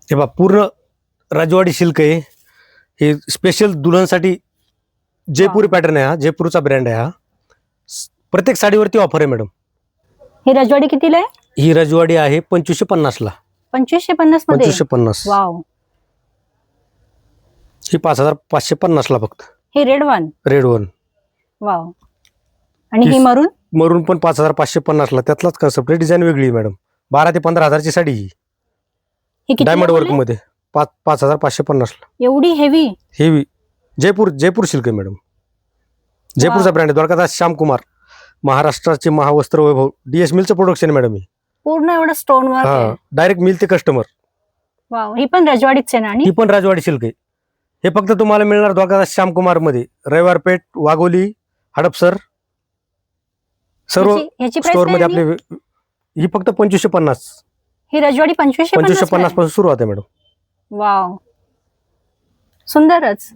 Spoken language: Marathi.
हे बा पूर्ण राजवाडी सिल्क आहे. हे स्पेशल दुल्हनसाठी जयपुरी पॅटर्न आहे. हा जयपूरचा ब्रँड आहे. हा प्रत्येक साडीवरती ऑफर आहे मॅडम. ही राजवाडी कितीला आहे? ही राजवाडी आहे 2550 ला. 2550 मध्ये? 2550. वाव. ही 5550 ला फक्त. हे रेड वन. वाव. आणि ही मरून? मरून पण 5550 ला. त्यातलाच कन्सेप्ट आहे. डिझाईन वेगळी आहे मॅडम. 12 ते 15 हजारची साडी ही. डायमंड वर्क मध्ये 5550 ला. एवढी हेवी? हेवी. जयपूर सिल्क आहे मॅडम. जयपूरचा ब्रँड आहे. द्वारकादास श्यामकुमार. महाराष्ट्राचे महावस्त्र वैभव DS मिलचं प्रोडक्शन आहे मॅडम. ही पूर्ण एवढं स्टोन वर्क आहे. डायरेक्ट मिल ते कस्टमर. वाव. ही पण राजवाडीच आहे ना? आणि ही पण राजवाडी सिल्क आहे. हे फक्त तुम्हाला मिळणार द्वारकादास श्यामकुमार मध्ये, रविवारपेठ, वाघोली, हडपसर सर्व स्टोर मध्ये आपले. ही फक्त 2550. ही राजवाडी 2550 पासून सुरुवात आहे मॅडम. वाव. सुंदरच.